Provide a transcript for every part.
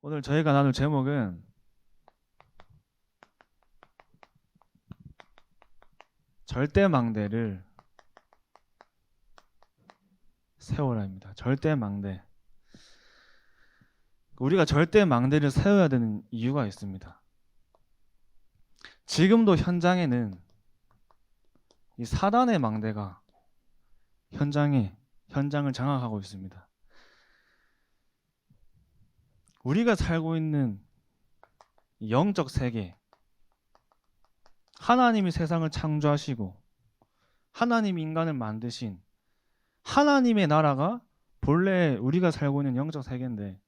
오늘 저희가 나눌 제목은 절대망대를 세워라입니다. 절대망대. 우리가 절대망대를 세워야 되는 이유가 있습니다. 지금도 현장에는 이 사단의 망대가 현장을 장악하고 있습니다. 우리가 살고 있는 영적 세계, 하나님이 세상을 창조하시고 하나님이 인간을 만드신 하나님의 나라가 본래 우리가 살고 있는 영적 세계인데,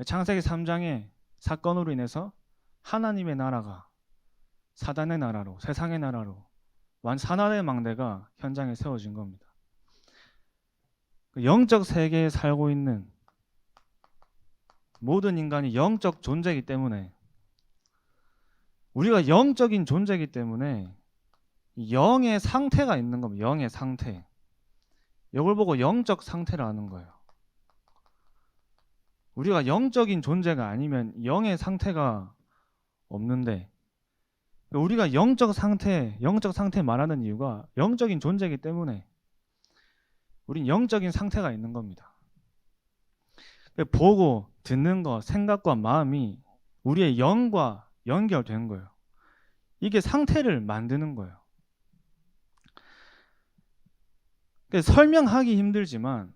창세기 3장의 사건으로 인해서 하나님의 나라가 사단의 나라로, 세상의 나라로 사단의 망대가 현장에 세워진 겁니다. 영적 세계에 살고 있는 모든 인간이 영적 존재이기 때문에, 우리가 영적인 존재이기 때문에 영의 상태가 있는 겁니다. 영의 상태. 이걸 보고 영적 상태를 아는 거예요. 우리가 영적인 존재가 아니면 영의 상태가 없는데, 우리가 영적 상태 말하는 이유가 영적인 존재이기 때문에 우린 영적인 상태가 있는 겁니다. 보고 듣는 거, 생각과 마음이 우리의 영과 연결된 거예요. 이게 상태를 만드는 거예요. 설명하기 힘들지만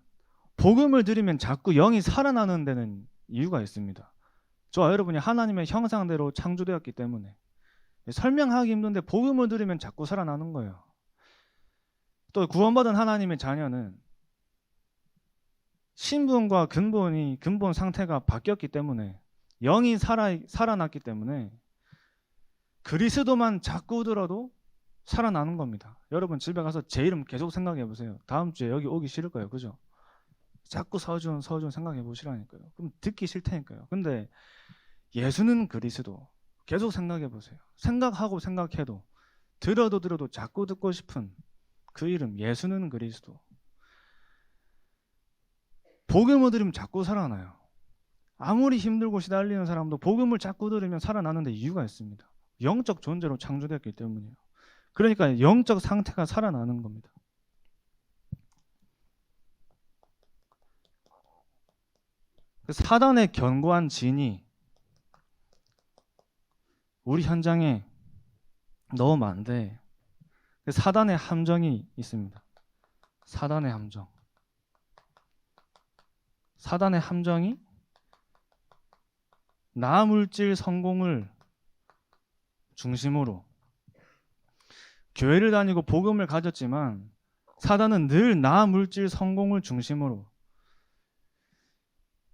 복음을 들으면 자꾸 영이 살아나는 데는 이유가 있습니다. 저와 여러분이 하나님의 형상대로 창조되었기 때문에 설명하기 힘든데 복음을 들으면 자꾸 살아나는 거예요. 또 구원받은 하나님의 자녀는 신분과 근본 상태가 바뀌었기 때문에, 영이 살아났기 때문에 그리스도만 자꾸 들어도 살아나는 겁니다. 여러분 집에 가서 제 이름 계속 생각해 보세요. 다음 주에 여기 오기 싫을 거예요. 그죠? 자꾸 서준 생각해 보시라니까요. 그럼 듣기 싫다니까요. 근데 예수는 그리스도 계속 생각해 보세요. 생각하고 생각해도 들어도 자꾸 듣고 싶은 그 이름, 예수는 그리스도. 복음을 들으면 자꾸 살아나요. 아무리 힘들고 시달리는 사람도 복음을 자꾸 들으면 살아나는데 이유가 있습니다. 영적 존재로 창조되었기 때문이에요. 그러니까 영적 상태가 살아나는 겁니다. 사단의 견고한 진이 우리 현장에 너무 많은데, 사단의 함정이 있습니다. 사단의 함정이 나물질 성공을 중심으로 교회를 다니고 복음을 가졌지만, 사단은 늘 나물질 성공을 중심으로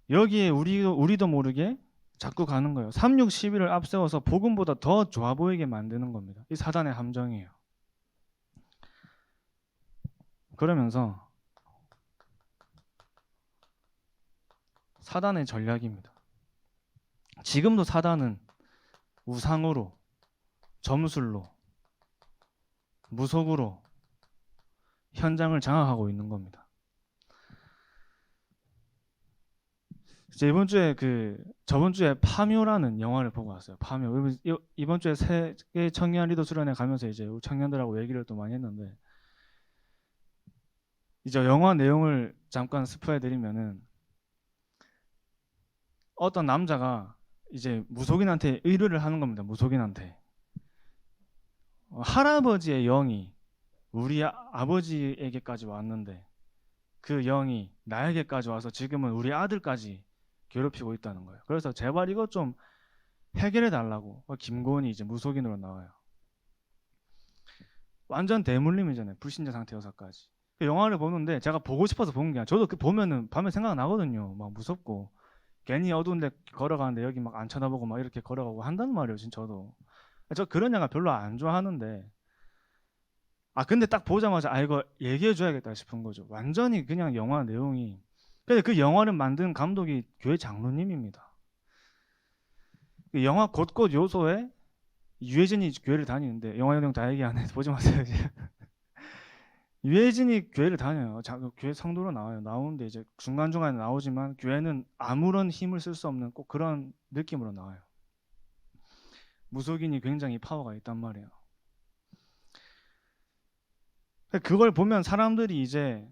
여기에 우리도 모르게 자꾸 가는 거예요. 3, 6, 11을 앞세워서 복음보다 더 좋아 보이게 만드는 겁니다. 이 사단의 함정이에요. 그러면서 사단의 전략입니다. 지금도 사단은 우상으로, 점술로, 무속으로 현장을 장악하고 있는 겁니다. 저번 주에 파묘라는 영화를 보고 왔어요. 파묘. 이번 주에 세계 청년 리더 수련회 가면서 이제 청년들하고 얘기를 또 많이 했는데, 이제 영화 내용을 잠깐 스포해 드리면은, 어떤 남자가 이제 무속인한테 의뢰를 하는 겁니다. 무속인한테 할아버지의 영이 우리 아버지에게까지 왔는데 그 영이 나에게까지 와서 지금은 우리 아들까지 괴롭히고 있다는 거예요. 그래서 제발 이거 좀 해결해 달라고 김고은이 이제 무속인으로 나와요. 완전 대물림이잖아요. 불신자 상태여서까지. 그 영화를 보는데 제가 보고 싶어서 본 게 아니라, 저도 보면은 밤에 생각나거든요. 막 무섭고 괜히 어두운데 걸어가는데 여기 막 안 쳐다보고 막 이렇게 걸어가고 한단 말이에요. 진짜 저도. 저 그런 영화 별로 안 좋아하는데, 근데 딱 보자마자 이거 얘기해 줘야겠다 싶은 거죠. 완전히 그냥 영화 내용이. 근데 그 영화를 만든 감독이 교회 장로님입니다. 그 영화 곳곳 요소에 유해진이 교회를 다니는데, 영화 내용 다 얘기 안 해서 보지 마세요. 유해진이 교회를 다녀요. 교회 성도로 나와요. 나오는데 이제 중간중간에 나오지만 교회는 아무런 힘을 쓸 수 없는 꼭 그런 느낌으로 나와요. 무속인이 굉장히 파워가 있단 말이에요. 그걸 보면 사람들이 이제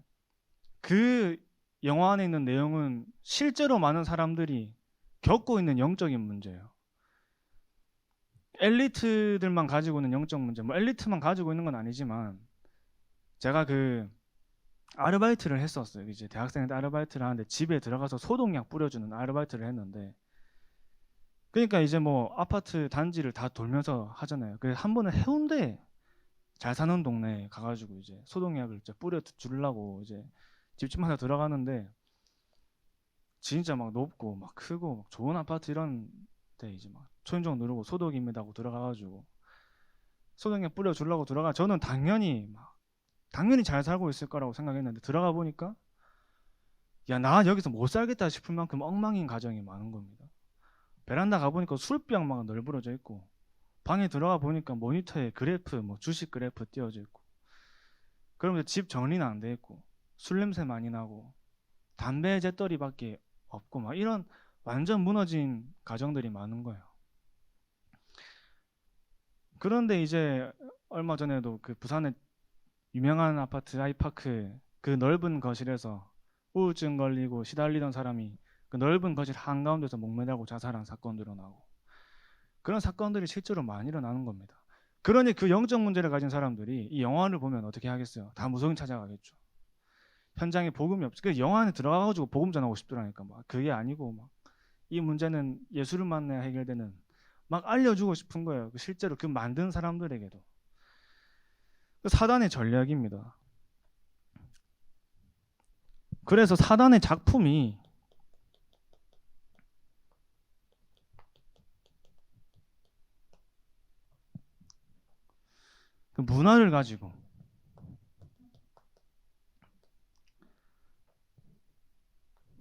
그 영화 안에 있는 내용은 실제로 많은 사람들이 겪고 있는 영적인 문제예요. 엘리트들만 가지고 있는 영적 문제, 뭐 엘리트만 가지고 있는 건 아니지만 제가 그 아르바이트를 했었어요. 이제 대학생 때 아르바이트를 하는데 집에 들어가서 소독약 뿌려주는 아르바이트를 했는데, 그러니까 이제 뭐 아파트 단지를 다 돌면서 하잖아요. 그래서 한 번은 해운대 잘 사는 동네에 가가지고 이제 소독약을 이제 뿌려 주려고 이제 집집마다 들어가는데, 진짜 막 높고 막 크고 막 좋은 아파트 이런 데 이제 막 초인종 누르고 소독입니다 하고 들어가가지고 소독약 뿌려 주려고 들어가. 저는 당연히 잘 살고 있을 거라고 생각했는데 들어가 보니까 야, 나 여기서 못 살겠다 싶을 만큼 엉망인 가정이 많은 겁니다. 베란다 가보니까 술병 막 널브러져 있고, 방에 들어가 보니까 모니터에 그래프, 뭐 주식 그래프 띄워져 있고, 그러면 집 정리는 안 돼 있고, 술 냄새 많이 나고, 담배 재떨이밖에 없고, 막 이런 완전 무너진 가정들이 많은 거예요. 그런데 이제 얼마 전에도 그 부산의 유명한 아파트 아이파크 그 넓은 거실에서 우울증 걸리고 시달리던 사람이 그 넓은 거실 한가운데서 목매달고 자살한 사건도 일어나고, 그런 사건들이 실제로 많이 일어나는 겁니다. 그러니 그 영적 문제를 가진 사람들이 이 영화를 보면 어떻게 하겠어요? 다 무속인 찾아가겠죠. 현장에 복음이 없지. 그 영화 안에 들어가가지고 복음 전하고 싶더라니까. 막 그게 아니고 막 이 문제는 예수를 만나야 해결되는, 막 알려주고 싶은 거예요. 실제로 그 만든 사람들에게도. 그 사단의 전략입니다. 그래서 사단의 작품이 그 문화를 가지고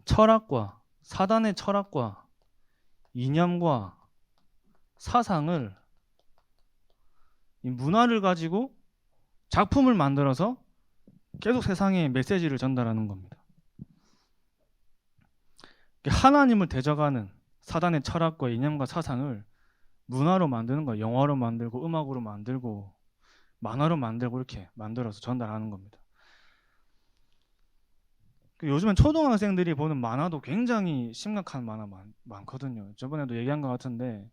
철학과 사단의 철학과 이념과 사상을, 이 문화를 가지고 작품을 만들어서 계속 세상에 메시지를 전달하는 겁니다. 하나님을 대적하는 사단의 철학과 이념과 사상을 문화로 만드는 거예요. 영화로 만들고 음악으로 만들고 만화로 만들고 이렇게 만들어서 전달하는 겁니다. 요즘엔 초등학생들이 보는 만화도 굉장히 심각한 만화 많거든요. 저번에도 얘기한 것 같은데,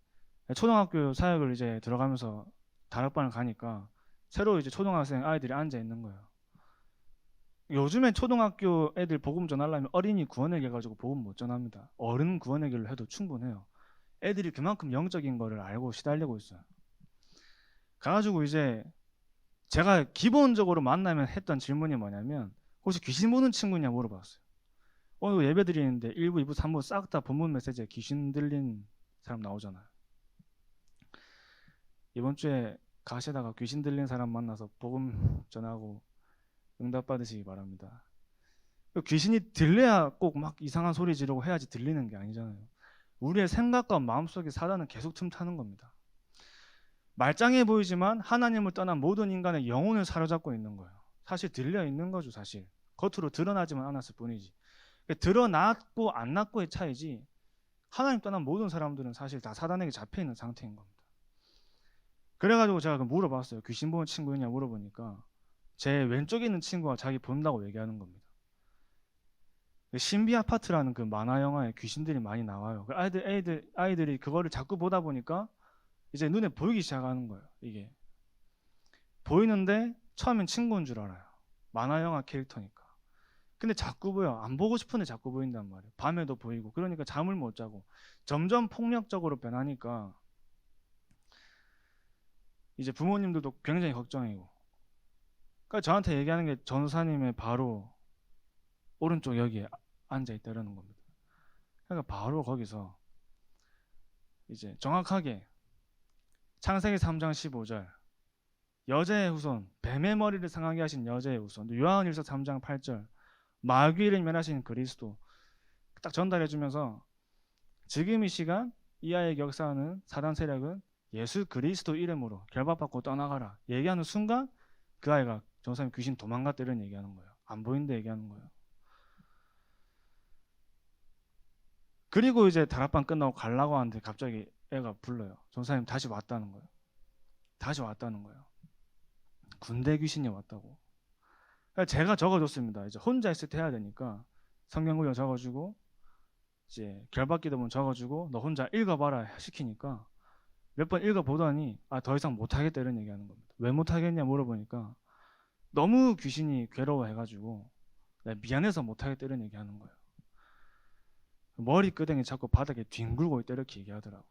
초등학교 사역을 이제 들어가면서 다락방을 가니까 새로 이제 초등학생 아이들이 앉아 있는 거예요. 요즘엔 초등학교 애들 복음 전하려면 어린이 구원회계 가지고 복음 못 전합니다. 어른 구원회계로 해도 충분해요. 애들이 그만큼 영적인 거를 알고 시달리고 있어요. 가가지고 이제 제가 기본적으로 만나면 했던 질문이 뭐냐면, 혹시 귀신 보는 친구냐 물어봤어요. 오늘 예배 드리는데 1부, 2부, 3부 싹 다 본문 메시지에 귀신 들린 사람 나오잖아요. 이번 주에 가시다가 귀신 들린 사람 만나서 복음 전하고 응답 받으시기 바랍니다. 귀신이 들려야 꼭 막 이상한 소리 지르고 해야지 들리는 게 아니잖아요. 우리의 생각과 마음속에 사단은 계속 틈타는 겁니다. 말짱해 보이지만 하나님을 떠난 모든 인간의 영혼을 사로잡고 있는 거예요. 사실 들려 있는 거죠. 사실 겉으로 드러나지만 않았을 뿐이지. 드러났고 안 났고의 차이지, 하나님 떠난 모든 사람들은 사실 다 사단에게 잡혀 있는 상태인 겁니다. 그래가지고 제가 물어봤어요. 귀신 보는 친구냐 물어보니까 제 왼쪽에 있는 친구가 자기 본다고 얘기하는 겁니다. 신비 아파트라는 그 만화 영화에 귀신들이 많이 나와요. 아이들이 그거를 자꾸 보다 보니까 이제 눈에 보이기 시작하는 거예요. 이게 보이는데 처음엔 친구인 줄 알아요. 만화 영화 캐릭터니까. 근데 자꾸 보여. 안 보고 싶은데 자꾸 보인단 말이에요. 밤에도 보이고. 그러니까 잠을 못 자고 점점 폭력적으로 변하니까 이제 부모님들도 굉장히 걱정이고. 그러니까 저한테 얘기하는 게 전사님의 바로 오른쪽 여기에 앉아 있다라는 겁니다. 그러니까 바로 거기서 이제 정확하게 창세기 3장 15절 여자의 후손, 뱀의 머리를 상하게 하신 여자의 후손, 요한일서 3장 8절 마귀를 멸하신 그리스도 딱 전달해 주면서 지금 이 시간 이 아이에게 역사하는 사단 세력은 예수 그리스도 이름으로 결박받고 떠나가라 얘기하는 순간 그 아이가 전사님 귀신 도망갔다 이런 얘기하는 거예요. 안 보인다 얘기하는 거예요. 그리고 이제 다락방 끝나고 가려고 하는데 갑자기 애가 불러요. 전사님 다시 왔다는 거예요. 다시 왔다는 거예요. 군대 귀신이 왔다고. 그러니까 제가 적어줬습니다. 이제 혼자 있을 때 해야 되니까 성경 구절 적어주고 이제 결박기도문 적어주고 너 혼자 읽어봐라 시키니까 몇 번 읽어보더니 더 이상 못하겠다 이런 얘기하는 겁니다. 왜 못하겠냐 물어보니까 너무 귀신이 괴로워해가지고 내가 미안해서 못하겠다 이런 얘기하는 거예요. 머리끄댕이 자꾸 바닥에 뒹굴고 있다 이렇게 얘기하더라고요.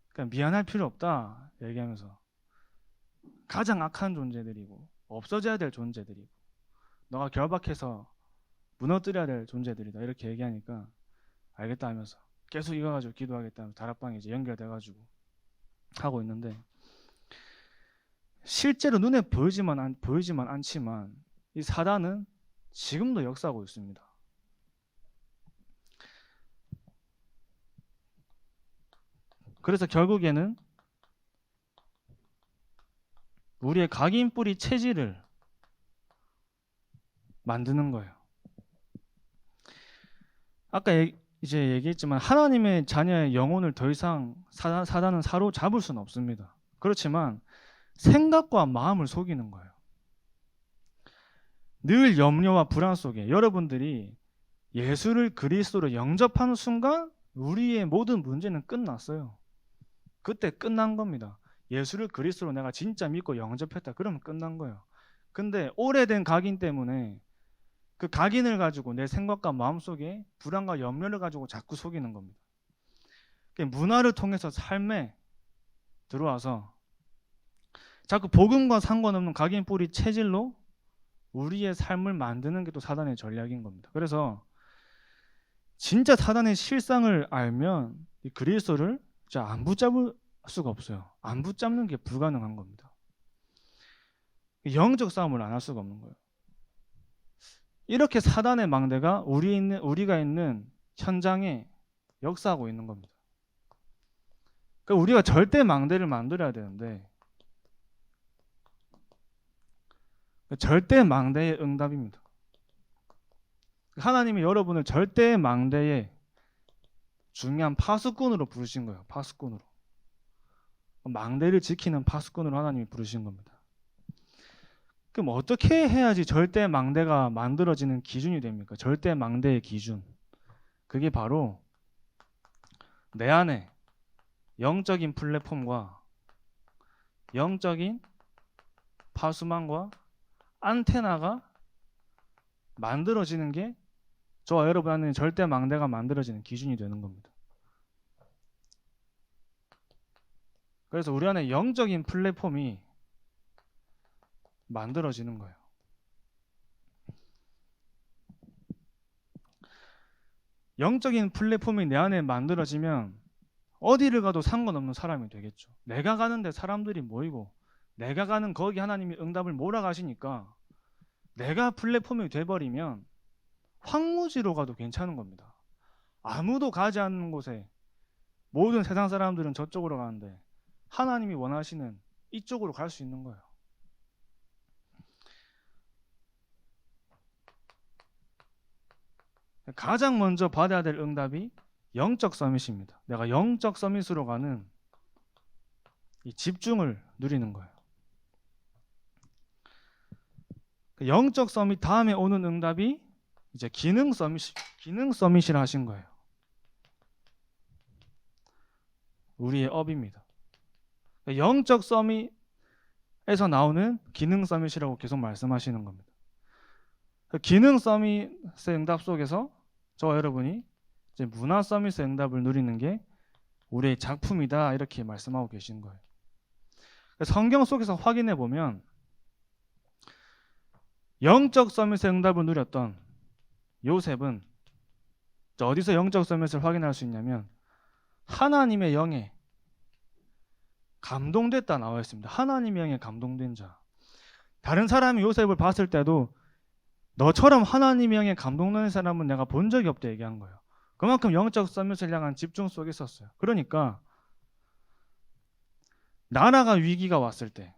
그러니까 미안할 필요 없다 얘기하면서 가장 악한 존재들이고 없어져야 될 존재들이고 너가 결박해서 무너뜨려야 될 존재들이다 이렇게 얘기하니까 알겠다 하면서 계속 이거 가지고 기도하겠다 하면서 다락방에 이제 연결돼가지고 하고 있는데 실제로 눈에 보이지만 않지만 이 사단은 지금도 역사하고 있습니다. 그래서 결국에는 우리의 각인뿌리 체질을 만드는 거예요. 아까 이제 얘기했지만 하나님의 자녀의 영혼을 더 이상 사단은 사로잡을 수는 없습니다. 그렇지만 생각과 마음을 속이는 거예요. 늘 염려와 불안 속에 여러분들이 예수를 그리스도로 영접하는 순간 우리의 모든 문제는 끝났어요. 그때 끝난 겁니다. 예수를 그리스도로 내가 진짜 믿고 영접했다. 그러면 끝난 거예요. 근데 오래된 각인 때문에 그 각인을 가지고 내 생각과 마음속에 불안과 염려를 가지고 자꾸 속이는 겁니다. 문화를 통해서 삶에 들어와서 자꾸 복음과 상관없는 각인 뿌리 체질로 우리의 삶을 만드는 게 또 사단의 전략인 겁니다. 그래서 진짜 사단의 실상을 알면 이 그리스도를 진짜 안 붙잡을 수가 없어요. 안 붙잡는 게 불가능한 겁니다. 영적 싸움을 안 할 수가 없는 거예요. 이렇게 사단의 망대가 우리가 있는 현장에 역사하고 있는 겁니다. 그러니까 우리가 절대 망대를 만들어야 되는데 절대 망대의 응답입니다. 하나님이 여러분을 절대 망대의 중요한 파수꾼으로 부르신 거예요. 파수꾼으로. 망대를 지키는 파수꾼으로 하나님이 부르신 겁니다. 그럼 어떻게 해야지 절대 망대가 만들어지는 기준이 됩니까? 절대 망대의 기준. 그게 바로 내 안에 영적인 플랫폼과 영적인 파수망과 안테나가 만들어지는 게 저와 여러분 안에 절대 망대가 만들어지는 기준이 되는 겁니다. 그래서 우리 안에 영적인 플랫폼이 만들어지는 거예요. 영적인 플랫폼이 내 안에 만들어지면 어디를 가도 상관없는 사람이 되겠죠. 내가 가는데 사람들이 모이고 내가 가는 거기 하나님이 응답을 몰아가시니까 내가 플랫폼이 돼버리면 황무지로 가도 괜찮은 겁니다. 아무도 가지 않는 곳에 모든 세상 사람들은 저쪽으로 가는데 하나님이 원하시는 이쪽으로 갈 수 있는 거예요. 가장 먼저 받아야 될 응답이 영적 서밋입니다. 내가 영적 서밋으로 가는 이 집중을 누리는 거예요. 영적 서밋 다음에 오는 응답이 이제 기능 서밋이라 하신 거예요. 우리의 업입니다. 영적 서밋에서 나오는 기능 서밋이라고 계속 말씀하시는 겁니다. 기능 서밋의 응답 속에서 저와 여러분이 이제 문화 서밋의 응답을 누리는 게 우리의 작품이다 이렇게 말씀하고 계신 거예요. 성경 속에서 확인해 보면 영적 서밋의 응답을 누렸던 요셉은 어디서 영적 서밋을 확인할 수 있냐면 하나님의 영에 감동됐다 나와 있습니다. 하나님의 영에 감동된 자. 다른 사람이 요셉을 봤을 때도 너처럼 하나님의 영에 감동되는 사람은 내가 본 적이 없다 얘기한 거예요. 그만큼 영적 서밋을 향한 집중 속에 있었어요. 그러니까 나라가 위기가 왔을 때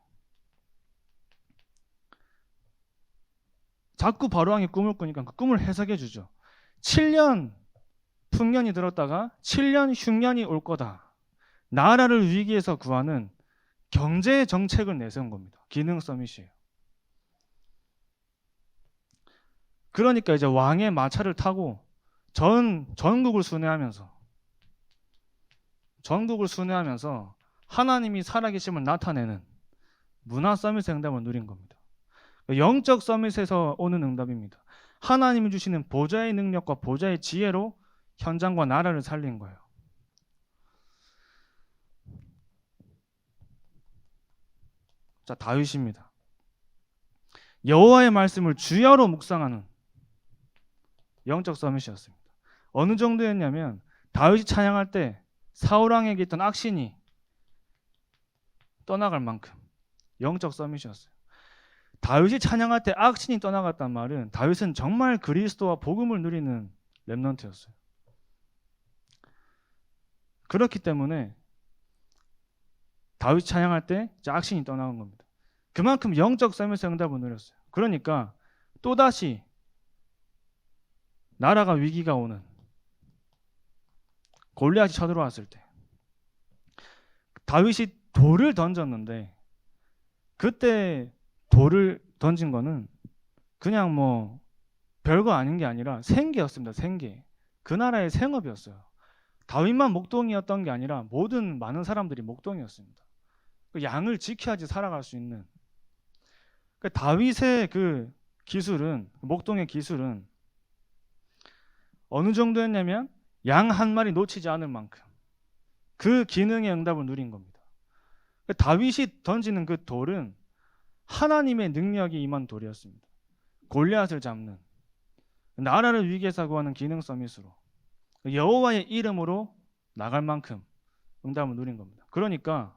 자꾸 바로왕이 꿈을 꾸니까 그 꿈을 해석해 주죠. 7년 풍년이 들었다가 7년 흉년이 올 거다. 나라를 위기에서 구하는 경제 정책을 내세운 겁니다. 기능 서밋이에요. 그러니까 이제 왕의 마차를 타고 전국을 순회하면서 하나님이 살아계심을 나타내는 문화 서밋의 응답을 누린 겁니다. 영적 서밋에서 오는 응답입니다. 하나님이 주시는 보좌의 능력과 보좌의 지혜로 현장과 나라를 살린 거예요. 자, 다윗입니다. 여호와의 말씀을 주야로 묵상하는 영적 서밋이었습니다. 어느 정도였냐면 다윗이 찬양할 때 사울 왕에게 있던 악신이 떠나갈 만큼 영적 서밋이었어요. 다윗이 찬양할 때 악신이 떠나갔단 말은 다윗은 정말 그리스도와 복음을 누리는 렘넌트였어요. 그렇기 때문에 다윗이 찬양할 때 악신이 떠나간 겁니다. 그만큼 영적 서밋의 응답을 누렸어요. 그러니까 또다시 나라가 위기가 오는 골리앗이 쳐들어왔을 때 다윗이 돌을 던졌는데 그때 돌을 던진 거는 그냥 뭐 별거 아닌 게 아니라 생계였습니다. 생계. 그 나라의 생업이었어요. 다윗만 목동이었던 게 아니라 모든 많은 사람들이 목동이었습니다. 그 양을 지켜야지 살아갈 수 있는. 그 다윗의 그 기술은, 목동의 기술은 어느 정도였냐면 양 한 마리 놓치지 않을 만큼 그 기능의 응답을 누린 겁니다. 그 다윗이 던지는 그 돌은 하나님의 능력이 임한 돌이었습니다. 골리앗을 잡는, 나라를 위기에서 구하는 기능 서밋으로 여호와의 이름으로 나갈 만큼 응답을 누린 겁니다. 그러니까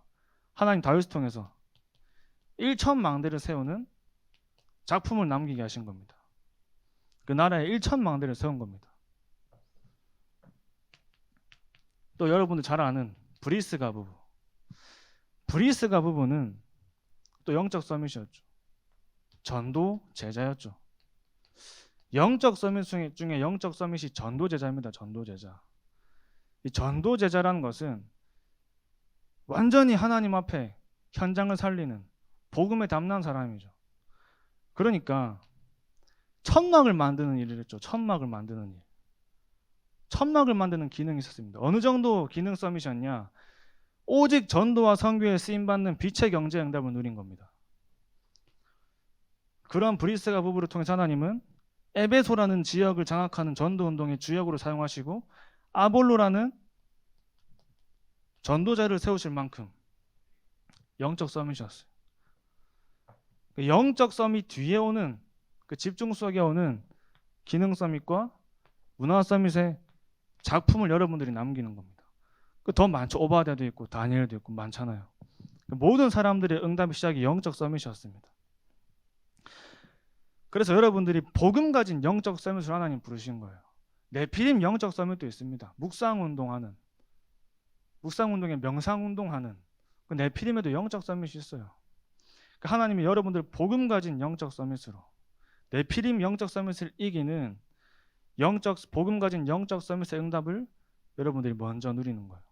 하나님 다윗을 통해서 1천망대를 세우는 작품을 남기게 하신 겁니다. 그 나라에 1천망대를 세운 겁니다. 또 여러분들 잘 아는 브리스가 부부. 브리스가 부부는 또 영적 서밋이었죠. 전도 제자였죠. 영적 서밋 중에 영적 서밋이 전도 제자입니다. 전도 제자. 이 전도 제자라는 것은 완전히 하나님 앞에 현장을 살리는 복음에 담난 사람이죠. 그러니까 천막을 만드는 일을 했죠. 천막을 만드는 일. 천막을 만드는 기능이 있었습니다. 어느 정도 기능 서밋이었냐? 오직 전도와 선교에 쓰임받는 빛의 경제 응답을 누린 겁니다. 그런 브리스가 부부를 통해서 하나님은 에베소라는 지역을 장악하는 전도운동의 주역으로 사용하시고 아볼로라는 전도자를 세우실 만큼 영적 서밋이었어요. 그 영적 서밋 뒤에 오는 그 집중 속에 오는 기능 서밋과 문화 서밋의 작품을 여러분들이 남기는 겁니다. 더 많죠. 오바댜도 있고 다니엘도 있고 많잖아요. 모든 사람들의 응답의 시작이 영적 서밋이었습니다. 그래서 여러분들이 복음 가진 영적 서밋을 하나님 부르신 거예요. 네피림 영적 서밋도 있습니다. 묵상운동의 명상운동하는 그 네피림에도 영적 서밋이 있어요. 하나님이 여러분들 복음 가진 영적 서밋으로 네피림 영적 서밋을 이기는 복음 가진 영적 서밋의 응답을 여러분들이 먼저 누리는 거예요.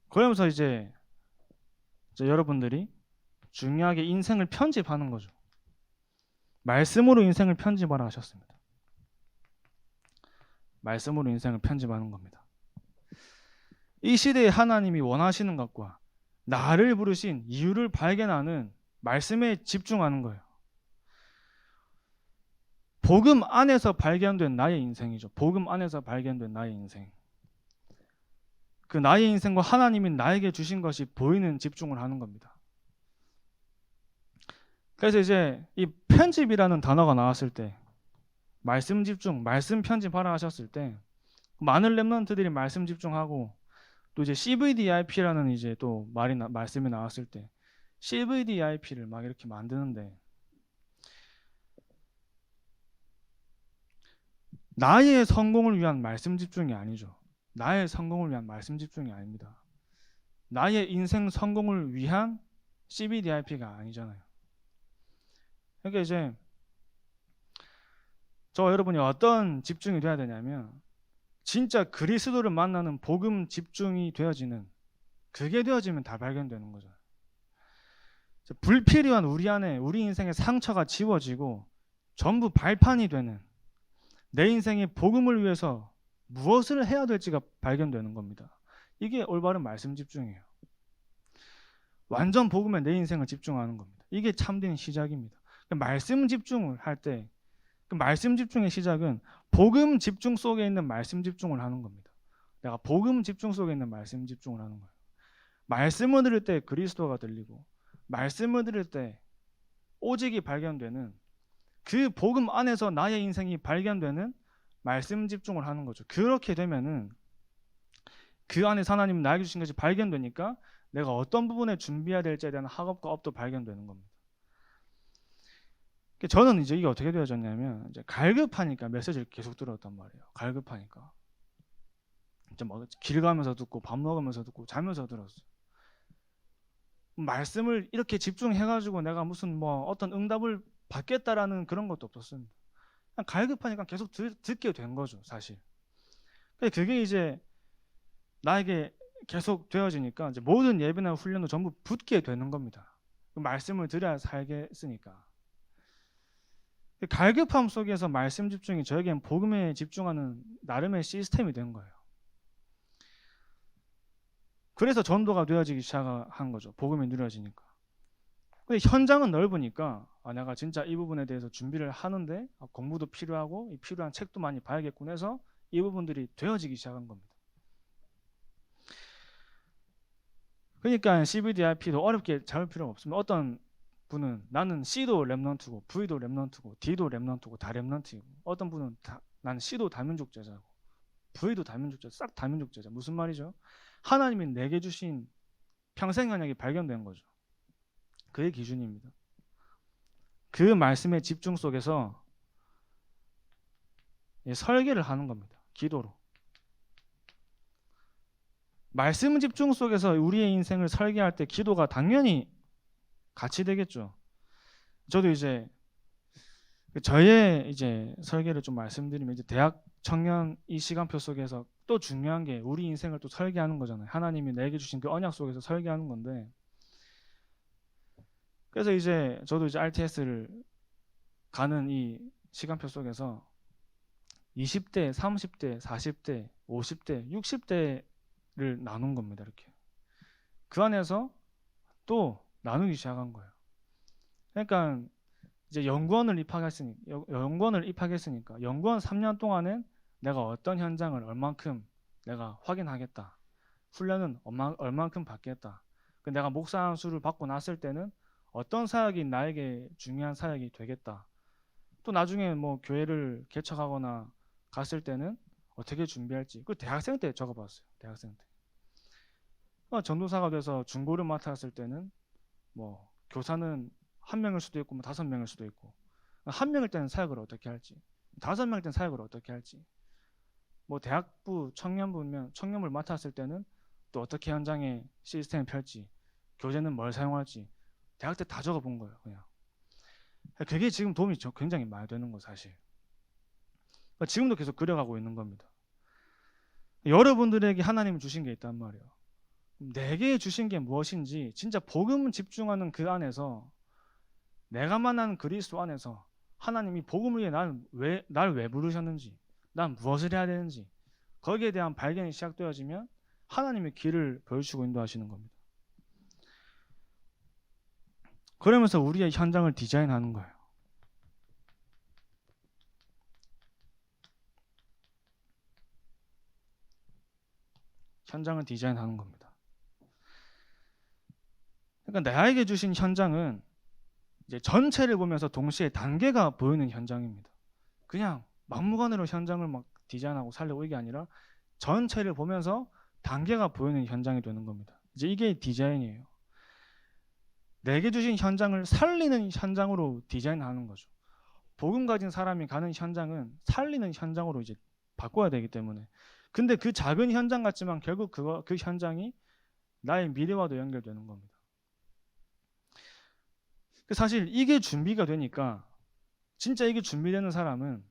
그러면서 이제 여러분들이 중요하게 인생을 편집하는 거죠. 말씀으로 인생을 편집하라 하셨습니다. 말씀으로 인생을 편집하는 겁니다. 이 시대에 하나님이 원하시는 것과 나를 부르신 이유를 발견하는 말씀에 집중하는 거예요. 복음 안에서 발견된 나의 인생이죠. 복음 안에서 발견된 나의 인생. 그 나의 인생과 하나님이 나에게 주신 것이 보이는 집중을 하는 겁니다. 그래서 이제 이 편집이라는 단어가 나왔을 때 말씀 집중, 말씀 편집하라 하셨을 때 많은 렘넌트들이 말씀 집중하고 또 이제 CVDIP라는 이제 또 말씀이 나왔을 때 CVDIP를 막 이렇게 만드는데 나의 성공을 위한 말씀 집중이 아니죠. 나의 성공을 위한 말씀 집중이 아닙니다. 나의 인생 성공을 위한 CVDIP가 아니잖아요. 그러니까 이제 저 여러분이 어떤 집중이 돼야 되냐면 진짜 그리스도를 만나는 복음 집중이 되어지는, 그게 되어지면 다 발견되는 거죠. 불필요한 우리 안에 우리 인생의 상처가 지워지고 전부 발판이 되는, 내 인생의 복음을 위해서 무엇을 해야 될지가 발견되는 겁니다. 이게 올바른 말씀 집중이에요. 완전 복음에 내 인생을 집중하는 겁니다. 이게 참된 시작입니다. 말씀 집중을 할 때, 그 말씀 집중의 시작은 복음 집중 속에 있는 말씀 집중을 하는 겁니다. 내가 복음 집중 속에 있는 말씀 집중을 하는 거예요. 말씀을 들을 때 그리스도가 들리고, 말씀을 들을 때 오직이 발견되는, 그 복음 안에서 나의 인생이 발견되는 말씀 집중을 하는 거죠. 그렇게 되면은 그 안에서 하나님 나에게 주신 것이 발견되니까 내가 어떤 부분에 준비해야 될지에 대한 학업과 업도 발견되는 겁니다. 저는 이제 이게 어떻게 되어졌냐면, 이제 갈급하니까 메시지를 계속 들었단 말이에요. 갈급하니까 이제 뭐 길 가면서 듣고 밥 먹으면서 듣고 자면서 들었어요. 말씀을 이렇게 집중해가지고 내가 무슨 뭐 어떤 응답을 받겠다라는 그런 것도 없었습니다. 그냥 갈급하니까 계속 듣게 된 거죠, 사실. 그게 이제 나에게 계속 되어지니까 이제 모든 예배나 훈련도 전부 붙게 되는 겁니다. 말씀을 들어야 살겠으니까. 갈급함 속에서 말씀 집중이 저에겐 복음에 집중하는 나름의 시스템이 된 거예요. 그래서 전도가 되어지기 시작한 거죠. 복음이 누려지니까. 근데 현장은 넓으니까 내가 진짜 이 부분에 대해서 준비를 하는데 공부도 필요하고 필요한 책도 많이 봐야겠군 해서 이 부분들이 되어지기 시작한 겁니다. 그러니까 CBDIP도 어렵게 잡을 필요가 없습니다. 어떤 분은 나는 C도 랩넌트고 V도 랩넌트고 D도 랩넌트고 다 랩넌트이고, 어떤 분은 나는 C도 다민족제자고 V도 다민족제자, 싹 다민족제자. 무슨 말이죠? 하나님이 내게 주신 평생 언약이 발견된 거죠. 그게 기준입니다. 그 말씀의 집중 속에서 설계를 하는 겁니다. 기도로. 말씀 집중 속에서 우리의 인생을 설계할 때 기도가 당연히 같이 되겠죠. 저도 이제 저의 이제 설계를 좀 말씀드리면, 이제 대학 청년 이 시간표 속에서 또 중요한 게 우리 인생을 또 설계하는 거잖아요. 하나님이 내게 주신 그 언약 속에서 설계하는 건데, 그래서 이제 저도 이제 RTS를 가는 이 시간표 속에서 20대, 30대, 40대, 50대, 60대를 나눈 겁니다. 이렇게. 그 안에서 또 나누기 시작한 거예요. 그러니까 이제 연구원을 입학했으니까 연구원 3년 동안은 내가 어떤 현장을 얼만큼 내가 확인하겠다. 훈련은 얼만큼 받겠다. 내가 목사 안수를 받고 났을 때는 어떤 사역이 나에게 중요한 사역이 되겠다. 또 나중에 뭐 교회를 개척하거나 갔을 때는 어떻게 준비할지. 그 대학생 때 적어봤어요. 대학생 때. 전도사가 돼서 중고를 맡았을 때는 뭐 교사는 1명일 수도 있고 뭐 5명일 수도 있고, 1명일 때는 사역을 어떻게 할지, 5명일 때는 사역을 어떻게 할지, 뭐 대학부 청년부면 청년부를 맡았을 때는 또 어떻게 현장에 시스템을 펼지, 교재는 뭘 사용할지 대학 때 다 적어본 거예요. 그냥. 그게 지금 도움이 굉장히 많이 되는 거 사실. 지금도 계속 그려가고 있는 겁니다. 여러분들에게 하나님이 주신 게 있단 말이에요. 내게 주신 게 무엇인지 진짜 복음 집중하는 그 안에서, 내가 만난 그리스도 안에서 하나님이 복음을 위해 날 왜 부르셨는지, 난 무엇을 해야 되는지, 거기에 대한 발견이 시작되어지면 하나님의 길을 보여주시고 인도하시는 겁니다. 그러면서 우리의 현장을 디자인하는 거예요. 현장을 디자인하는 겁니다. 그러니까 나에게 주신 현장은 이제 전체를 보면서 동시에 단계가 보이는 현장입니다. 그냥 막무가내로 현장을 막 디자인하고 살려고 이게 아니라 전체를 보면서 단계가 보이는 현장이 되는 겁니다. 이제 이게 디자인이에요. 내게 주신 현장을 살리는 현장으로 디자인하는 거죠. 복음 가진 사람이 가는 현장은 살리는 현장으로 이제 바꿔야 되기 때문에. 근데 그 작은 현장 같지만 결국 그 현장이 나의 미래와도 연결되는 겁니다. 사실 이게 준비가 되니까, 진짜 이게 준비되는 사람은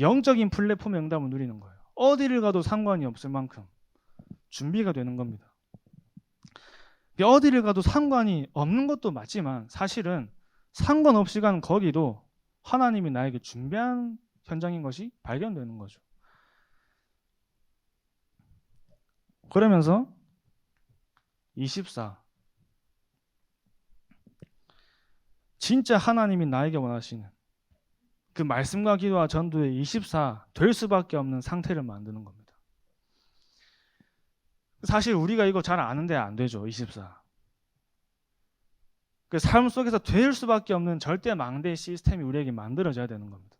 영적인 플랫폼의 응답을 누리는 거예요. 어디를 가도 상관이 없을 만큼 준비가 되는 겁니다. 어디를 가도 상관이 없는 것도 맞지만 사실은 상관없이 가는 거기도 하나님이 나에게 준비한 현장인 것이 발견되는 거죠. 그러면서 24, 진짜 하나님이 나에게 원하시는 그 말씀과 기도와 전도의 24 될 수밖에 없는 상태를 만드는 겁니다. 사실 우리가 이거 잘 아는데 안 되죠. 24. 그 삶 속에서 될 수밖에 없는 절대 망대 시스템이 우리에게 만들어져야 되는 겁니다.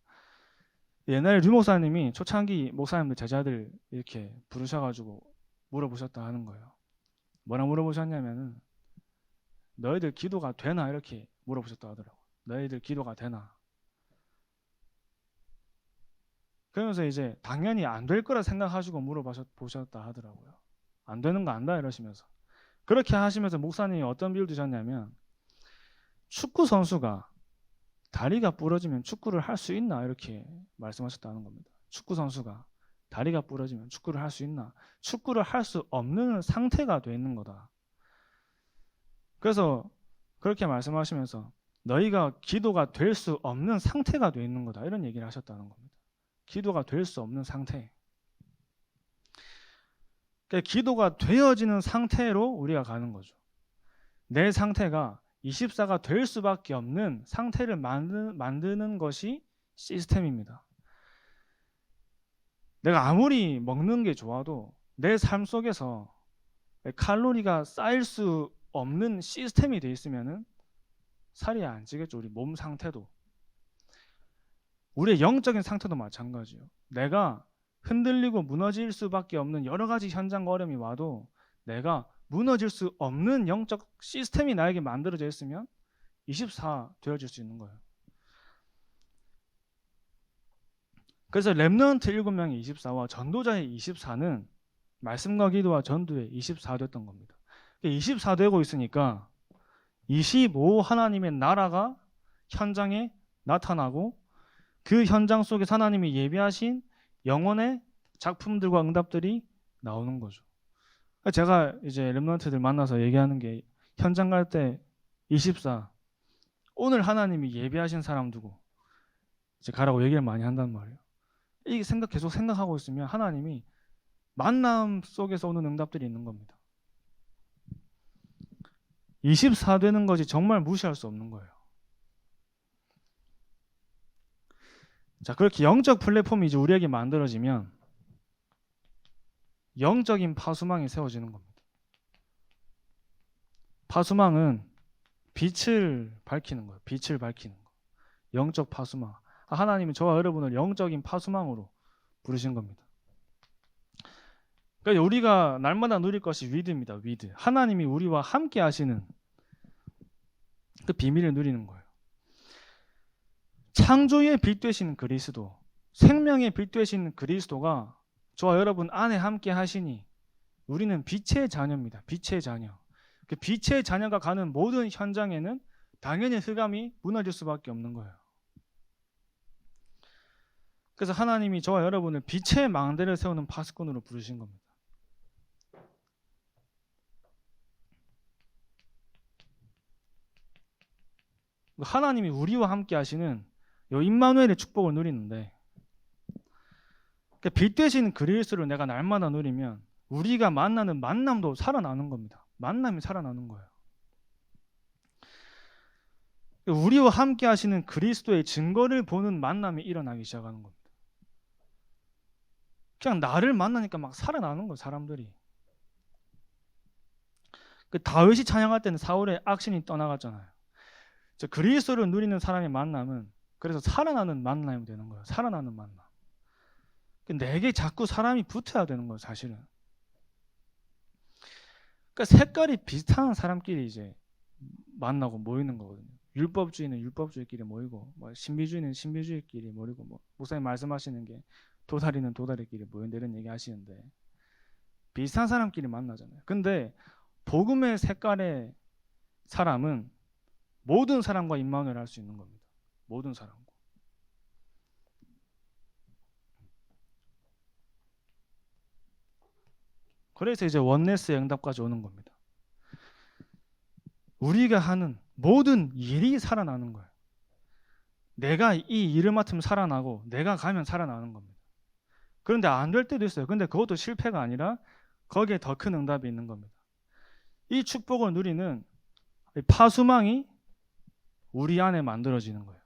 옛날에 류 목사님이 초창기 목사님들 제자들 이렇게 부르셔가지고 물어보셨다 하는 거예요. 뭐라 물어보셨냐면은 너희들 기도가 되나 이렇게 물어보셨다 하더라고요. 너희들 기도가 되나. 그러면서 이제 당연히 안 될 거라 생각하시고 물어보셨다 하더라고요. 안 되는 거 안다 이러시면서. 그렇게 하시면서 목사님이 어떤 비유를 드셨냐면 축구 선수가 다리가 부러지면 축구를 할 수 있나 이렇게 말씀하셨다는 겁니다. 축구 선수가 다리가 부러지면 축구를 할 수 있나? 축구를 할 수 없는 상태가 돼 있는 거다. 그래서 그렇게 말씀하시면서 너희가 기도가 될 수 없는 상태가 돼 있는 거다 이런 얘기를 하셨다는 겁니다. 기도가 될 수 없는 상태. 그러니까 기도가 되어지는 상태로 우리가 가는 거죠. 내 상태가 24가 될 수밖에 없는 상태를 만드는 것이 시스템입니다. 내가 아무리 먹는 게 좋아도 내 삶 속에서 칼로리가 쌓일 수 없는 시스템이 돼 있으면은 살이 안 찌겠죠. 우리 몸 상태도. 우리의 영적인 상태도 마찬가지예요. 내가 흔들리고 무너질 수밖에 없는 여러 가지 현장과 어려움이 와도 내가 무너질 수 없는 영적 시스템이 나에게 만들어져 있으면 24 되어질 수 있는 거예요. 그래서 렘넌트 7명의 24와 전도자의 24는 말씀과 기도와 전도의 24 됐던 겁니다. 24 되고 있으니까 25 하나님의 나라가 현장에 나타나고 그 현장 속에서 하나님이 예비하신 영혼의 작품들과 응답들이 나오는 거죠. 제가 이제 렘넌트들 만나서 얘기하는 게 현장 갈 때 24 오늘 하나님이 예비하신 사람 두고 이제 가라고 얘기를 많이 한단 말이에요. 이 생각 계속 생각하고 있으면 하나님이 만남 속에서 오는 응답들이 있는 겁니다. 24 되는 것이 정말 무시할 수 없는 거예요. 자, 그렇게 영적 플랫폼이 이제 우리에게 만들어지면 영적인 파수망이 세워지는 겁니다. 파수망은 빛을 밝히는 거예요. 빛을 밝히는 거. 영적 파수망. 하나님이 저와 여러분을 영적인 파수망으로 부르신 겁니다. 그러니까 우리가 날마다 누릴 것이 위드입니다. 위드. 하나님이 우리와 함께 하시는 그 비밀을 누리는 거예요. 창조의 빛 되시는 그리스도, 생명의 빛 되시는 그리스도가 저와 여러분 안에 함께 하시니 우리는 빛의 자녀입니다. 빛의 자녀. 그 빛의 자녀가 가는 모든 현장에는 당연히 흑암이 무너질 수밖에 없는 거예요. 그래서 하나님이 저와 여러분을 빛의 망대를 세우는 파수꾼으로 부르신 겁니다. 하나님이 우리와 함께 하시는 요 임마누엘의 축복을 누리는데 빛 되신 그리스도를 내가 날마다 누리면 우리가 만나는 만남도 살아나는 겁니다. 만남이 살아나는 거예요. 우리와 함께 하시는 그리스도의 증거를 보는 만남이 일어나기 시작하는 겁니다. 그냥 나를 만나니까 막 살아나는 거예요. 사람들이. 다윗이 찬양할 때는 사울의 악신이 떠나갔잖아요. 그리스도를 누리는 사람의 만남은 그래서 살아나는 만남이 되는 거예요. 살아나는 만남. 내게 자꾸 사람이 붙어야 되는 거예요. 사실은. 그러니까 색깔이 비슷한 사람끼리 이제 만나고 모이는 거거든요. 율법주의는 율법주의끼리 모이고, 신비주의는 신비주의끼리 모이고, 목사님 말씀하시는 게 도다리는 도다리끼리 모인다 이런 얘기 하시는데 비슷한 사람끼리 만나잖아요. 근데 복음의 색깔의 사람은 모든 사람과 임마누엘 할 수 있는 겁니다. 모든 사람과. 그래서 이제 원네스의 응답까지 오는 겁니다. 우리가 하는 모든 일이 살아나는 거예요. 내가 이 일을 맡으면 살아나고 내가 가면 살아나는 겁니다. 그런데 안 될 때도 있어요. 근데 그것도 실패가 아니라 거기에 더 큰 응답이 있는 겁니다. 이 축복을 누리는 파수망이 우리 안에 만들어지는 거예요.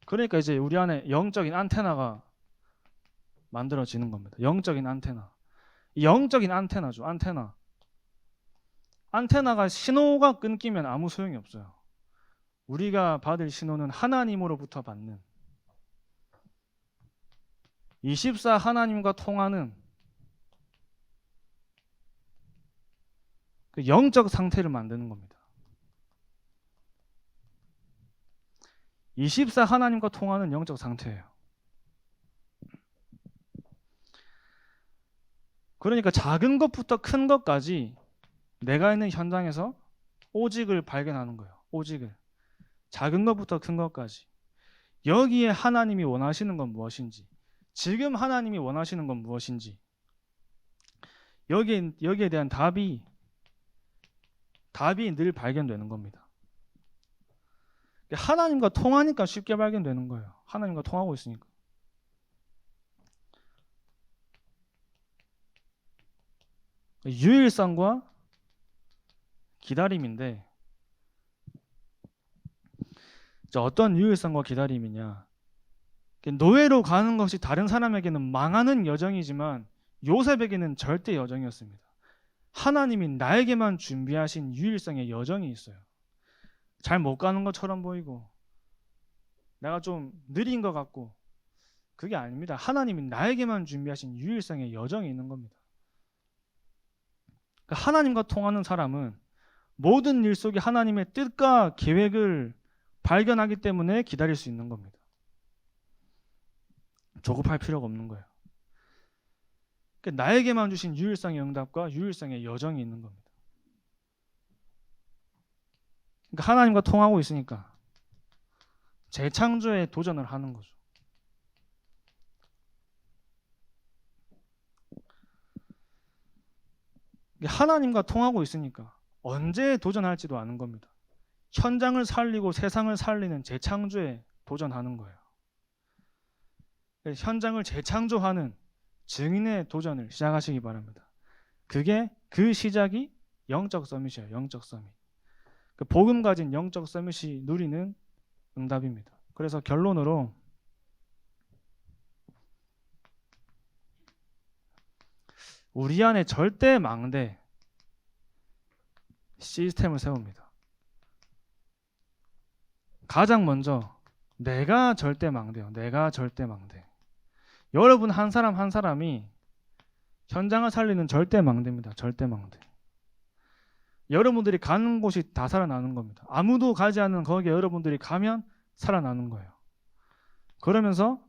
그러니까 이제 우리 안에 영적인 안테나가 만들어지는 겁니다. 영적인 안테나. 영적인 안테나죠. 안테나. 안테나가 신호가 끊기면 아무 소용이 없어요. 우리가 받을 신호는 하나님으로부터 받는 24 하나님과 통하는 그 영적 상태를 만드는 겁니다. 24 하나님과 통하는 영적 상태예요. 그러니까 작은 것부터 큰 것까지 내가 있는 현장에서 오직을 발견하는 거예요. 오직을. 작은 것부터 큰 것까지. 여기에 하나님이 원하시는 건 무엇인지, 지금 하나님이 원하시는 건 무엇인지, 여기에 대한 답이 늘 발견되는 겁니다. 하나님과 통하니까 쉽게 발견되는 거예요. 하나님과 통하고 있으니까. 유일성과 기다림인데, 어떤 유일성과 기다림이냐? 노예로 가는 것이 다른 사람에게는 망하는 여정이지만 요셉에게는 절대 여정이었습니다. 하나님이 나에게만 준비하신 유일성의 여정이 있어요. 잘 못 가는 것처럼 보이고 내가 좀 느린 것 같고, 그게 아닙니다. 하나님이 나에게만 준비하신 유일성의 여정이 있는 겁니다. 그러니까 하나님과 통하는 사람은 모든 일 속에 하나님의 뜻과 계획을 발견하기 때문에 기다릴 수 있는 겁니다. 조급할 필요가 없는 거예요. 그러니까 나에게만 주신 유일성의 응답과 유일성의 여정이 있는 겁니다. 그러니까 하나님과 통하고 있으니까 재창조에 도전을 하는 거죠. 하나님과 통하고 있으니까 언제 도전할지도 아는 겁니다. 현장을 살리고 세상을 살리는 재창조에 도전하는 거예요. 현장을 재창조하는 증인의 도전을 시작하시기 바랍니다. 그 시작이 영적 서밋이에요. 영적 서밋. 그 복음 가진 영적 서밋이 누리는 응답입니다. 그래서 결론으로 우리 안에 절대 망대 시스템을 세웁니다. 가장 먼저 내가 절대 망대요. 내가 절대 망대. 여러분 한 사람 한 사람이 현장을 살리는 절대 망대입니다. 절대 망대. 여러분들이 가는 곳이 다 살아나는 겁니다. 아무도 가지 않는 거기에 여러분들이 가면 살아나는 거예요. 그러면서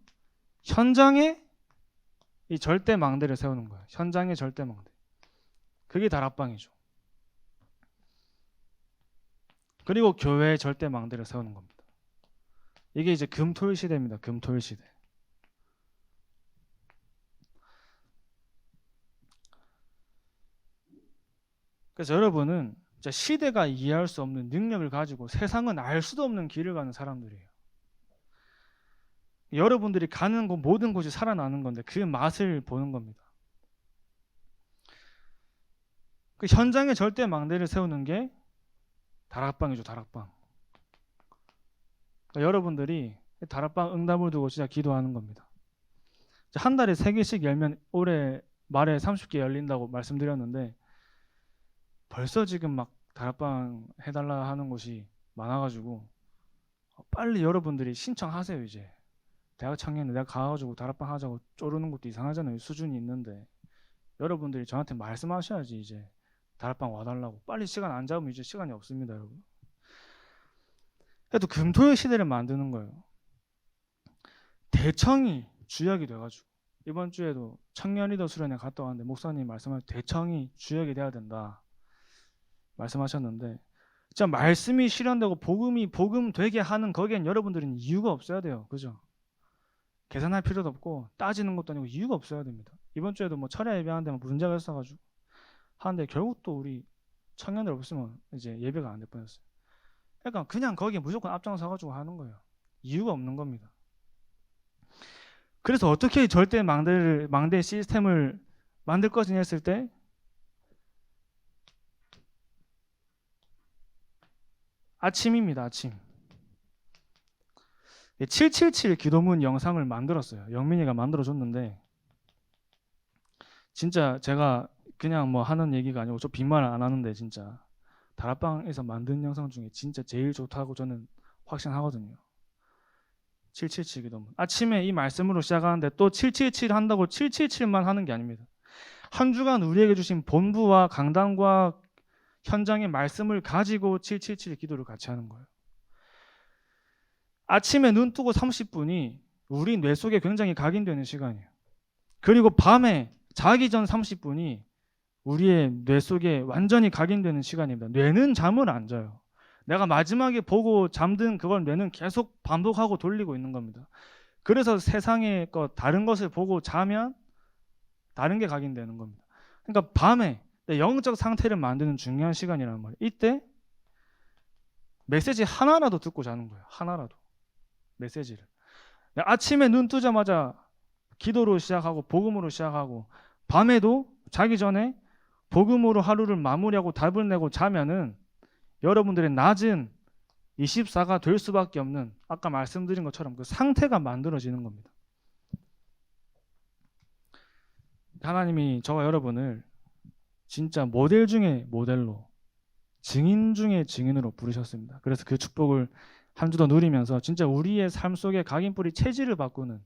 현장에 이 절대 망대를 세우는 거예요. 현장의 절대 망대. 그게 다락방이죠. 그리고 교회의 절대 망대를 세우는 겁니다. 이게 이제 금토일 시대입니다. 금토일 시대. 그래서 여러분은 시대가 이해할 수 없는 능력을 가지고 세상은 알 수도 없는 길을 가는 사람들이에요. 여러분들이 가는 곳 모든 곳이 살아나는 건데 그 맛을 보는 겁니다. 그 현장에 절대 망대를 세우는 게 다락방이죠. 다락방. 그러니까 여러분들이 다락방 응답을 두고 진짜 기도하는 겁니다. 한 달에 3개씩 열면 올해 말에 30개 열린다고 말씀드렸는데 벌써 지금 막 다락방 해달라 하는 곳이 많아가지고 빨리 여러분들이 신청하세요. 이제 대학 청년인데 내가 가가지고 다락방 하자고 쪼르는 것도 이상하잖아요. 수준이 있는데 여러분들이 저한테 말씀하셔야지. 이제 다락방 와달라고. 빨리 시간 안 잡으면 이제 시간이 없습니다. 여러분. 그래도 금토일 시대를 만드는 거예요. 대청이 주역이 돼가지고 이번 주에도 청년 리더 수련회 갔다 왔는데 목사님 말씀하신 대청이 주역이 돼야 된다 말씀하셨는데, 진짜 말씀이 실현되고 복음 되게 하는 거기엔 여러분들은 이유가 없어야 돼요. 그죠? 계산할 필요도 없고 따지는 것도 아니고 이유가 없어야 됩니다. 이번 주에도 뭐 철야 예배하는데 문제가 있어가지고 하는데 결국 또 우리 청년들 없으면 이제 예배가 안 될 뻔했어요. 그러니까 그냥 거기에 무조건 앞장서가지고 하는 거예요. 이유가 없는 겁니다. 그래서 어떻게 절대 망대 시스템을 만들 것이냐 했을 때 아침입니다. 아침. 777 기도문 영상을 만들었어요. 영민이가 만들어줬는데 진짜 제가 그냥 뭐 하는 얘기가 아니고 저 빈말 안 하는데 진짜 다락방에서 만든 영상 중에 진짜 제일 좋다고 저는 확신하거든요. 777 기도문. 아침에 이 말씀으로 시작하는데 또 777 한다고 777만 하는 게 아닙니다. 한 주간 우리에게 주신 본부와 강단과 현장의 말씀을 가지고 777 기도를 같이 하는 거예요. 아침에 눈 뜨고 30분이 우리 뇌 속에 굉장히 각인되는 시간이에요. 그리고 밤에 자기 전 30분이 우리의 뇌 속에 완전히 각인되는 시간입니다. 뇌는 잠을 안 자요. 내가 마지막에 보고 잠든 그걸 뇌는 계속 반복하고 돌리고 있는 겁니다. 그래서 세상의 것 다른 것을 보고 자면 다른 게 각인되는 겁니다. 그러니까 밤에 내 영적 상태를 만드는 중요한 시간이라는 말이에요. 이때 메시지 하나라도 듣고 자는 거예요. 하나라도 메시지를. 아침에 눈 뜨자마자 기도로 시작하고 복음으로 시작하고 밤에도 자기 전에 복음으로 하루를 마무리하고 답을 내고 자면은 여러분들의 낮은 24가 될 수밖에 없는 아까 말씀드린 것처럼 그 상태가 만들어지는 겁니다. 하나님이 저와 여러분을 진짜 모델 중에 모델로, 증인 중에 증인으로 부르셨습니다. 그래서 그 축복을 한 주 더 누리면서 진짜 우리의 삶 속에 각인뿌리 체질을 바꾸는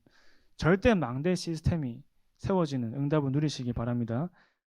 절대 망대 시스템이 세워지는 응답을 누리시기 바랍니다.